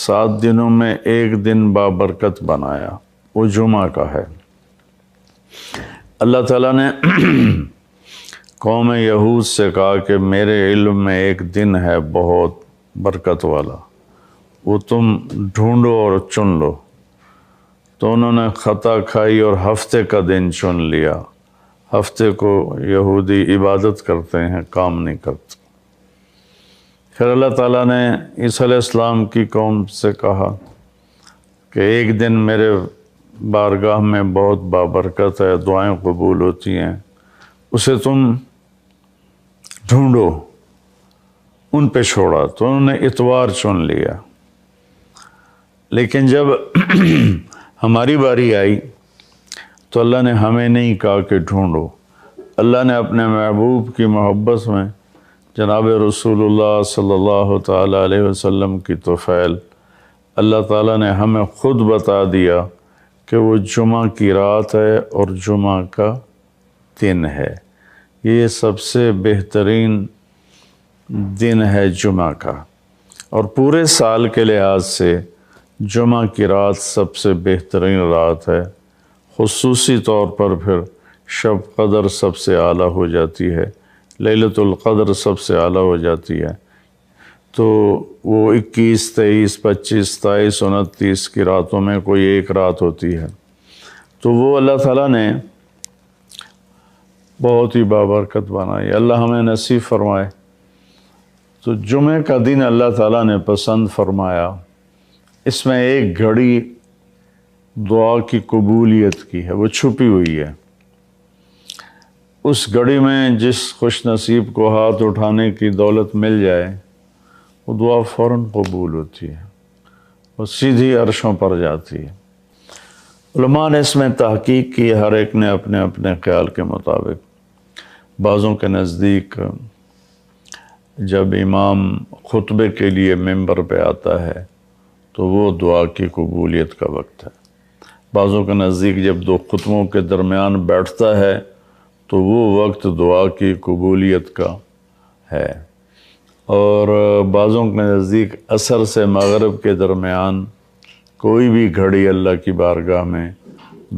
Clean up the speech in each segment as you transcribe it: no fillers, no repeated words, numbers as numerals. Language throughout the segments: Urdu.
7 دنوں میں ایک دن بابرکت بنایا، وہ جمعہ کا ہے۔ اللہ تعالیٰ نے قوم یہود سے کہا کہ میرے علم میں ایک دن ہے بہت برکت والا، وہ تم ڈھونڈو اور چن لو۔ تو انہوں نے خطا کھائی اور ہفتے کا دن چن لیا۔ ہفتے کو یہودی عبادت کرتے ہیں، کام نہیں کرتے۔ پھر اللہ تعالیٰ نے عیسیٰ علیہ السلام کی قوم سے کہا کہ ایک دن میرے بارگاہ میں بہت بابرکت ہے، دعائیں قبول ہوتی ہیں، اسے تم ڈھونڈو۔ ان پہ چھوڑا تو انہوں نے اتوار چن لیا۔ لیکن جب ہماری باری آئی تو اللہ نے ہمیں نہیں کہا کہ ڈھونڈو۔ اللہ نے اپنے محبوب کی محبت میں جناب رسول اللہ صلی اللہ تعالیٰ علیہ وسلم کی طفیل اللہ تعالیٰ نے ہمیں خود بتا دیا کہ وہ جمعہ کی رات ہے اور جمعہ کا دن ہے۔ یہ سب سے بہترین دن ہے جمعہ کا، اور پورے سال کے لحاظ سے جمعہ کی رات سب سے بہترین رات ہے۔ خصوصی طور پر پھر شب قدر سب سے اعلیٰ ہو جاتی ہے، لیلۃ القدر سب سے اعلیٰ ہو جاتی ہے۔ تو وہ 21، 23، 25، 27، 29 کی راتوں میں کوئی ایک رات ہوتی ہے، تو وہ اللہ تعالیٰ نے بہت ہی بابرکت بنائی۔ اللہ ہمیں نصیب فرمائے۔ تو جمعہ کا دن اللہ تعالیٰ نے پسند فرمایا۔ اس میں ایک گھڑی دعا کی قبولیت کی ہے، وہ چھپی ہوئی ہے۔ اس گھڑی میں جس خوش نصیب کو ہاتھ اٹھانے کی دولت مل جائے، وہ دعا فوراً قبول ہوتی ہے، وہ سیدھی عرشوں پر جاتی ہے۔ علماء نے اس میں تحقیق کی، ہر ایک نے اپنے اپنے خیال کے مطابق۔ بعضوں کے نزدیک جب امام خطبے کے لیے ممبر پہ آتا ہے تو وہ دعا کی قبولیت کا وقت ہے۔ بعضوں کے نزدیک جب دو خطبوں کے درمیان بیٹھتا ہے تو وہ وقت دعا کی قبولیت کا ہے، اور بعضوں کے نزدیک عصر سے مغرب کے درمیان کوئی بھی گھڑی اللہ کی بارگاہ میں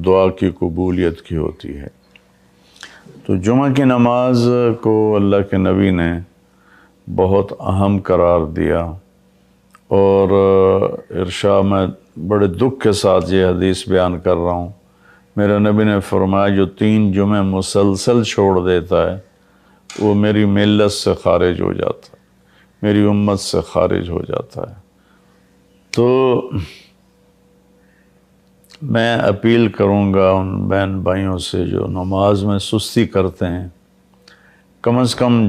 دعا کی قبولیت کی ہوتی ہے۔ تو جمعہ کی نماز کو اللہ کے نبی نے بہت اہم قرار دیا، اور ارشاد میں بڑے دکھ کے ساتھ یہ حدیث بیان کر رہا ہوں۔ میرے نبی نے فرمایا جو 3 جمعے مسلسل چھوڑ دیتا ہے وہ میری ملت سے خارج ہو جاتا ہے، میری امت سے خارج ہو جاتا ہے۔ تو میں اپیل کروں گا ان بہن بھائیوں سے جو نماز میں سستی کرتے ہیں، کم از کم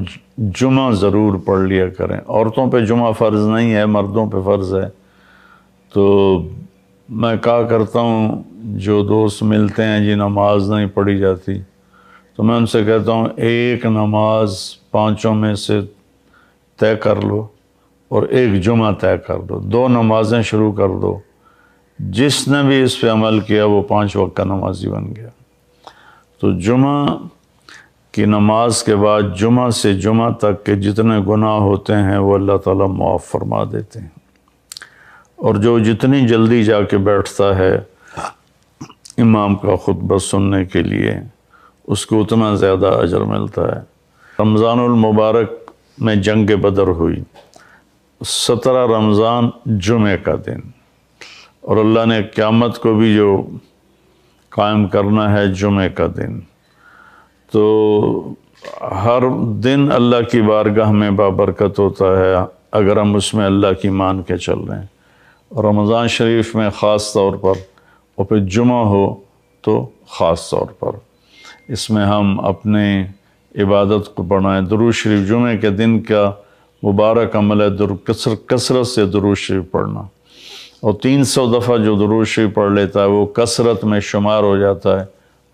جمعہ ضرور پڑھ لیا کریں۔ عورتوں پہ جمعہ فرض نہیں ہے، مردوں پہ فرض ہے۔ تو میں کہا کرتا ہوں، جو دوست ملتے ہیں جی نماز نہیں پڑھی جاتی، تو میں ان سے کہتا ہوں ایک نماز 5 میں سے طے کر لو اور ایک جمعہ طے کر دو، 2 نمازیں شروع کر دو۔ جس نے بھی اس پہ عمل کیا وہ 5 وقت کا نمازی بن گیا۔ تو جمعہ کی نماز کے بعد جمعہ سے جمعہ تک کے جتنے گناہ ہوتے ہیں وہ اللہ تعالیٰ معاف فرما دیتے ہیں، اور جو جتنی جلدی جا کے بیٹھتا ہے امام کا خطبہ سننے کے لیے، اس کو اتنا زیادہ اجر ملتا ہے۔ رمضان المبارک میں جنگ بدر ہوئی، 17 رمضان جمعہ کا دن، اور اللہ نے قیامت کو بھی جو قائم کرنا ہے جمعہ کا دن۔ تو ہر دن اللہ کی بارگاہ میں بابرکت ہوتا ہے اگر ہم اس میں اللہ کی مان کے چل رہے ہیں، اور رمضان شریف میں خاص طور پر، اور پھر جمعہ ہو تو خاص طور پر، اس میں ہم اپنے عبادت کو بڑھائیں۔ درود شریف جمعہ کے دن کا مبارک عمل ہے، کثرت سے درود شریف پڑھنا، اور 300 دفعہ جو درود شریف پڑھ لیتا ہے وہ کثرت میں شمار ہو جاتا ہے،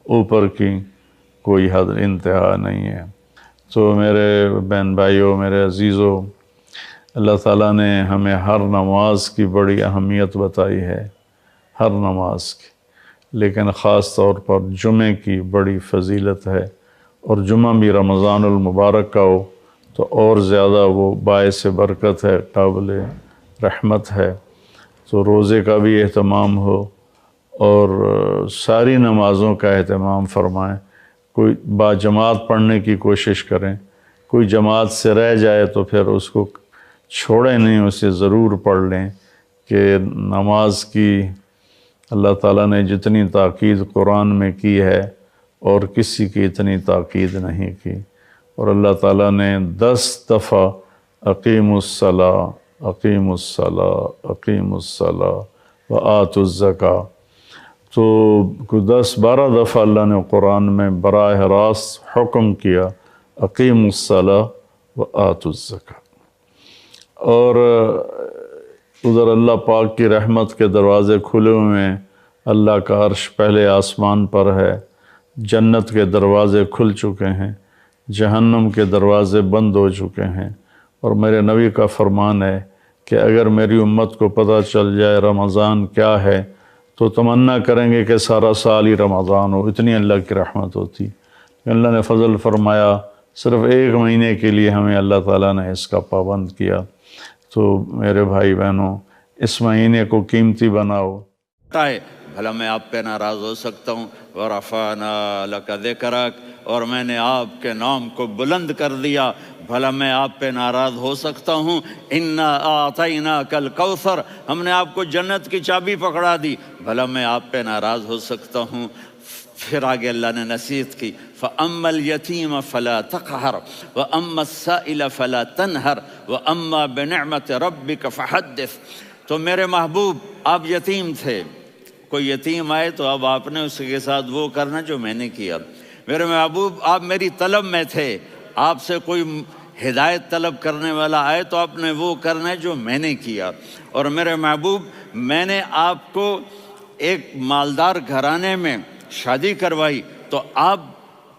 اوپر کی کوئی حد انتہا نہیں ہے۔ تو میرے بہن بھائیوں، میرے عزیزوں، اللہ تعالیٰ نے ہمیں ہر نماز کی بڑی اہمیت بتائی ہے، ہر نماز کی، لیکن خاص طور پر جمعے کی بڑی فضیلت ہے، اور جمعہ بھی رمضان المبارک کا ہو تو اور زیادہ وہ باعث برکت ہے، قابل رحمت ہے۔ تو روزے کا بھی اہتمام ہو اور ساری نمازوں کا اہتمام فرمائیں، کوئی باجماعت پڑھنے کی کوشش کریں، کوئی جماعت سے رہ جائے تو پھر اس کو چھوڑیں نہیں، اسے ضرور پڑھ لیں کہ نماز کی اللہ تعالیٰ نے جتنی تاکید قرآن میں کی ہے اور کسی کی اتنی تاکید نہیں کی، اور اللہ تعالیٰ نے 10 دفعہ اقیم الصلاۃ اقیم الصلاۃ اقیم الصلاۃ وآتوا الزکاۃ، تو 10-12 دفعہ اللہ نے قرآن میں براہ راست حکم کیا اقیم الصلاۃ وآتوا الزکاۃ۔ اور ادھر اللہ پاک کی رحمت کے دروازے کھلے ہوئے ہیں، اللہ کا عرش پہلے آسمان پر ہے، جنت کے دروازے کھل چکے ہیں، جہنم کے دروازے بند ہو چکے ہیں، اور میرے نبی کا فرمان ہے کہ اگر میری امت کو پتہ چل جائے رمضان کیا ہے تو تمنا کریں گے کہ سارا سال ہی رمضان ہو، اتنی اللہ کی رحمت ہوتی۔ اللہ نے فضل فرمایا، صرف 1 مہینے کے لیے ہمیں اللہ تعالیٰ نے اس کا پابند کیا۔ تو میرے بھائی بہنوں، اس مہینے کو قیمتی بناؤ۔ بھلا میں آپ پہ ناراض ہو سکتا ہوں؟ وَرَفَعْنَا لَكَ ذِكْرَكَ، اور میں نے آپ کے نام کو بلند کر دیا، بھلا میں آپ پہ ناراض ہو سکتا ہوں؟ اِنَّا أَعْطَيْنَاكَ الْكَوْثَرَ، ہم نے آپ کو جنت کی چابی پکڑا دی، بھلا میں آپ پہ ناراض ہو سکتا ہوں؟ پھر آگے اللہ نے نصیحت کی، فَأَمَّا الْيَتِيمَ فَلَا تَقْهَرْ وَأَمَّا السَّائِلَ فَلَا تَنْهَرْ وَأَمَّا بِنِعْمَةِ رَبِّكَ فَحَدِّثْ۔ تو میرے محبوب، آپ یتیم تھے، کوئی یتیم آئے تو اب آپ نے اس کے ساتھ وہ کرنا جو میں نے کیا۔ میرے محبوب، آپ میری طلب میں تھے، آپ سے کوئی ہدایت طلب کرنے والا آئے تو آپ نے وہ کرنا ہے جو میں نے کیا۔ اور میرے محبوب، میں نے آپ کو ایک مالدار گھرانے میں شادی کروائی، تو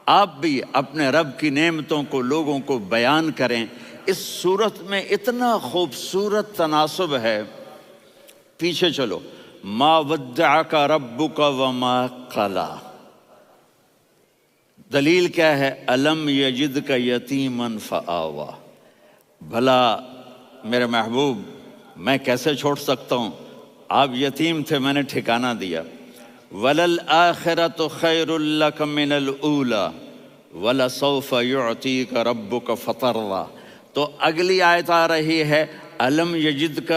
آپ بھی اپنے رب کی نعمتوں کو لوگوں کو بیان کریں۔ اس صورت میں اتنا خوبصورت تناسب ہے، پیچھے چلو، ما ودعک ربک وما قلی، دلیل کیا ہے؟ الم یجدک یتیما فآوی۔ بھلا میرے محبوب، میں کیسے چھوڑ سکتا ہوں؟ آپ یتیم تھے، میں نے ٹھکانہ دیا۔ وَلَلْآخِرَةُ خَيْرٌ لَكَ مِنَ الْأُولَى وَلَسَوْفَ يُعْطِيكَ رَبُّكَ فَتَرْضَىٰ۔ تو اگلی آیت آ رہی ہے، الم یجدک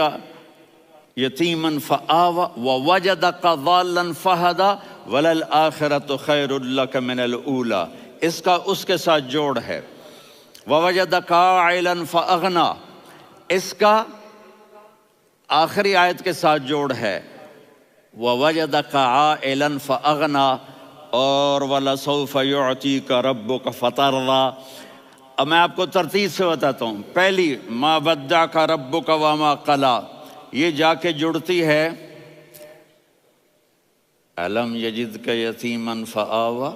یتیما فآوی ووجدک ضالا فہدی وَلَلْآخِرَةُ خَيْرٌ لَكَ مِنَ الْأُولَىٰ، اس کا اس کے ساتھ جوڑ ہے۔ وَوَجَدَكَ عَائِلًا فَأَغْنَىٰ، اس کا آخری آیت کے ساتھ جوڑ ہے، وَوَجَدَكَ عَائِلًا فَأَغْنَىٰ، اور وَلَسَوْفَ يُعْطِيكَ رَبُّكَ فَتَرْضَىٰ۔ اب میں آپ کو ترتیب سے بتاتا ہوں۔ پہلی، مَا وَدَّعَكَ رَبُّكَ وَمَا قَلَىٰ، یہ جا کے جڑتی ہے أَلَمْ يَجِدْكَ يَتِيمًا فَآوَىٰ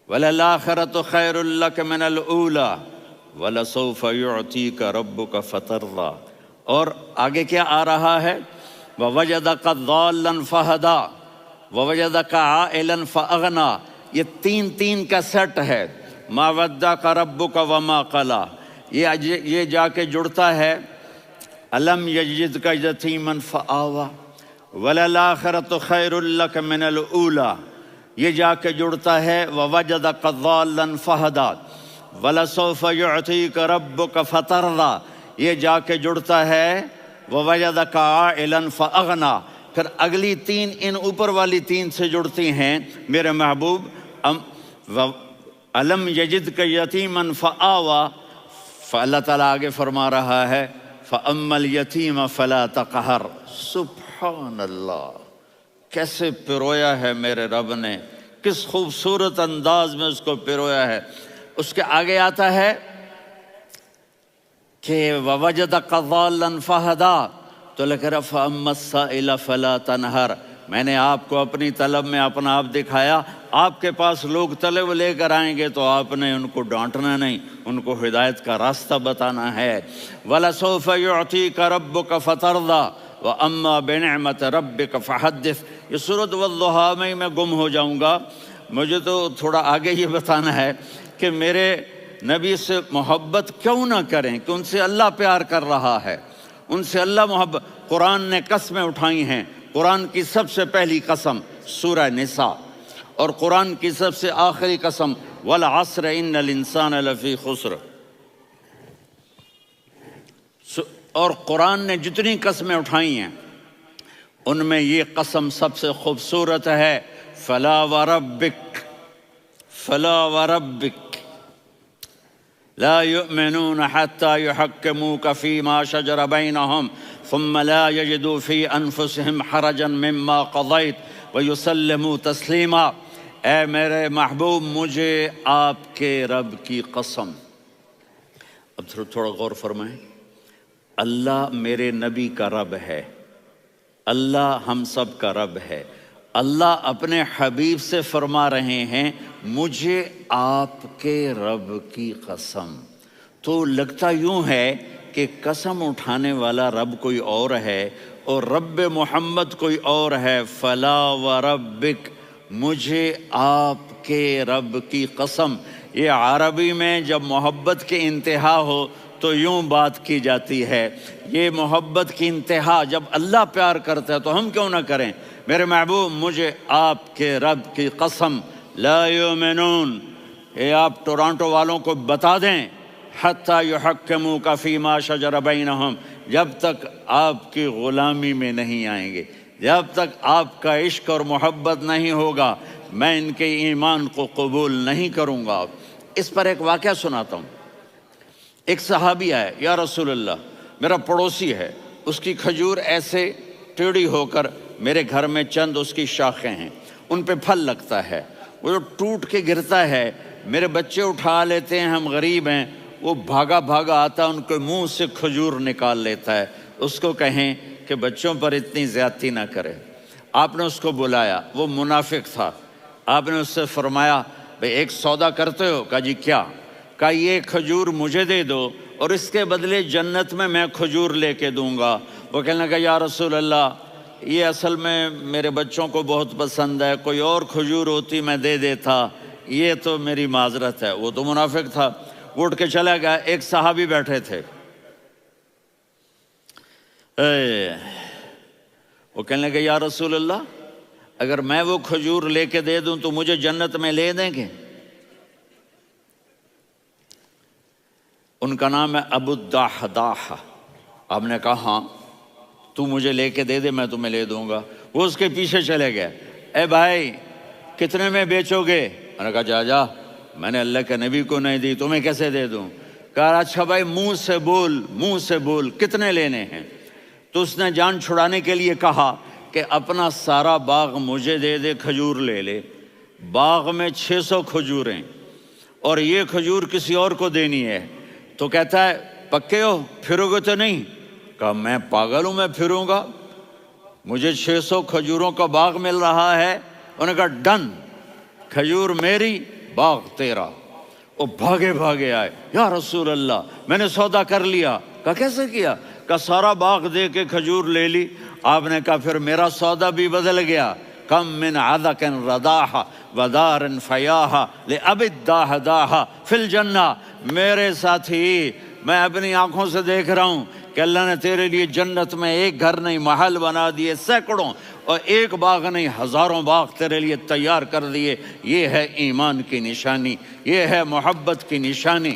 وَلَلْآخِرَةُ خَيْرٌ لَكَ مِنَ الْأُولَىٰ وَلَسَوْفَ يُعْطِيكَ رَبُّكَ فَتَرْضَىٰ۔ اور آگے کیا آ رہا ہے؟ وَوَجَدَكَ ضَالًّا فَهَدَىٰ وَوَجَدَكَ عَائِلًا فَأَغْنَىٰ، یہ تین کا سیٹ ہے۔ مَا وَدَّعَكَ رَبُّكَ وَمَا قَلَىٰ، یہ جا کے جڑتا ہے أَلَمْ يَجِدْكَ يَتِيمًا فَآوَىٰ وَلَلْآخِرَةُ خَيْرٌ لَكَ مِنَ الْأُولَىٰ، یہ جا کے جڑتا ہے وَوَجَدَكَ ضَالًّا فَهَدَىٰ وَلَسَوْفَ يُعْطِيكَ رَبُّكَ فَتَرْضَىٰ، یہ جا کے جڑتا ہے وَوَجَدَكَ عَائِلًا فَأَغْنَىٰ۔ پھر اگلی تین ان اوپر والی تین سے جڑتی ہیں میرے محبوب۔ أَلَمْ يَجِدْكَ يَتِيمًا فَآوَىٰ، فاللہ تعالیٰ آگے فرما رہا ہے فَأَمَّا الْيَتِيمَ فَلَا تَقْهَرْ۔ سبحان اللہ، کیسے پرویا ہے میرے رب نے، کس خوبصورت انداز میں اس کو پرویا ہے۔ اس کے آگے آتا ہے کہ وَوَجَدَكَ ضَالًّا فَهَدَىٰ، تو لکھ رہا فَأَمَّا السَّائِلَ فَلَا تَنْهَرْ، میں نے آپ کو اپنی طلب میں اپنا آپ دکھایا۔ آپ کے پاس لوگ طلب لے کر آئیں گے تو آپ نے ان کو ڈانٹنا نہیں، ان کو ہدایت کا راستہ بتانا ہے۔ وَلَسَوْفَ يُعْطِيكَ رَبُّكَ فَتَرْضَىٰ وَأَمَّا بِنِعْمَةِ رَبِّكَ فَحَدِّثْ۔ یہ سورۃ والضحیٰ میں گم ہو جاؤں گا، مجھے تو تھوڑا آگے یہ بتانا ہے کہ میرے نبی سے محبت کیوں نہ کریں، کہ ان سے اللہ پیار کر رہا ہے، ان سے اللہ محبت. قرآن نے قسمیں اٹھائی ہیں. قرآن کی سب سے پہلی قسم سورہ نساء، اور قرآن کی سب سے آخری قسم والعصر ان الانسان لفی خسر. اور قرآن نے جتنی قسمیں اٹھائی ہیں ان میں یہ قسم سب سے خوبصورت ہے. فلا وربک فلا وربک لا يؤمنون حتى يحكموك فيما شجر بينهم ثم لا يجدوا في انفسهم حرجا مما قضيت ويسلموا تسلیما. اے میرے محبوب، مجھے آپ کے رب کی قسم. اب تھوڑا غور فرمائیں. اللہ میرے نبی کا رب ہے، اللہ ہم سب کا رب ہے. اللہ اپنے حبیب سے فرما رہے ہیں مجھے آپ کے رب کی قسم. تو لگتا یوں ہے کہ قسم اٹھانے والا رب کوئی اور ہے اور رب محمد کوئی اور ہے. فلا وربک، مجھے آپ کے رب کی قسم. یہ عربی میں جب محبت کی انتہا ہو تو یوں بات کی جاتی ہے. یہ محبت کی انتہا جب اللہ پیار کرتا ہے تو ہم کیوں نہ کریں. میرے محبوب، مجھے آپ کے رب کی قسم. لا یؤمنون، یہ آپ ٹورانٹو والوں کو بتا دیں، حتی یحکموک فیما شجر بینہم، جب تک آپ کی غلامی میں نہیں آئیں گے، جب تک آپ کا عشق اور محبت نہیں ہوگا، میں ان کے ایمان کو قبول نہیں کروں گا. اس پر ایک واقعہ سناتا ہوں. ایک صحابی آیا، یا رسول اللہ، میرا پڑوسی ہے، اس کی کھجور ایسے ٹیڑھی ہو کر میرے گھر میں چند اس کی شاخیں ہیں، ان پہ پھل لگتا ہے، وہ جو ٹوٹ کے گرتا ہے میرے بچے اٹھا لیتے ہیں، ہم غریب ہیں، وہ بھاگا بھاگا آتا ان کے منہ سے کھجور نکال لیتا ہے. اس کو کہیں کہ بچوں پر اتنی زیادتی نہ کرے. آپ نے اس کو بلایا، وہ منافق تھا. آپ نے اس سے فرمایا بھئی ایک سودا کرتے ہو؟ کہا جی کیا؟ کہا یہ کھجور مجھے دے دو اور اس کے بدلے جنت میں کھجور لے کے دوں گا. وہ کہنے لگا یا رسول اللہ، یہ اصل میں میرے بچوں کو بہت پسند ہے، کوئی اور کھجور ہوتی میں دے دیتا، یہ تو میری معذرت ہے. وہ تو منافق تھا، اٹھ کے چلا گیا. ایک صحابی بیٹھے تھے، وہ کہنے لگے یا رسول اللہ، اگر میں وہ کھجور لے کے دے دوں تو مجھے جنت میں لے دیں گے؟ ان کا نام ہے ابو الدحداح. آپ نے کہا ہاں، تو مجھے لے کے دے دے، میں تمہیں لے دوں گا. وہ اس کے پیچھے چلے گئے. اے بھائی کتنے میں بیچو گے؟ میں نے کہا جا جا، میں نے اللہ کے نبی کو نہیں دی، تمہیں کیسے دے دوں؟ کہا اچھا بھائی منہ سے بول کتنے لینے ہیں؟ تو اس نے جان چھڑانے کے لیے کہا کہ اپنا سارا باغ مجھے دے دے، کھجور لے لے. باغ میں 600 کھجوریں اور یہ کھجور کسی اور کو دینی ہے. تو کہتا ہے پکے ہو، پھرو گے تو نہیں؟ کہا میں پاگل ہوں، میں پھروں گا؟ مجھے 600 کھجوروں کا باغ مل رہا ہے. انہوں نے کہا ڈن، کھجور میری، باغ تیرا. وہ بھاگے آئے، یا رسول اللہ میں نے سودا کر لیا. کہا کیسے کیا؟ کہا سارا باغ دے کے کھجور لے لی. آپ نے کہا پھر میرا سودا بھی بدل گیا. کم من عدق رداح ودار فیاح لأب الدحداح فی الجنہ. میرے ساتھی، میں اپنی آنکھوں سے دیکھ رہا ہوں کہ اللہ نے تیرے لیے جنت میں ایک گھر نہیں محل بنا دیے سینکڑوں، اور ایک باغ نہیں ہزاروں باغ تیرے لیے تیار کر دیے. یہ ہے ایمان کی نشانی، یہ ہے محبت کی نشانی.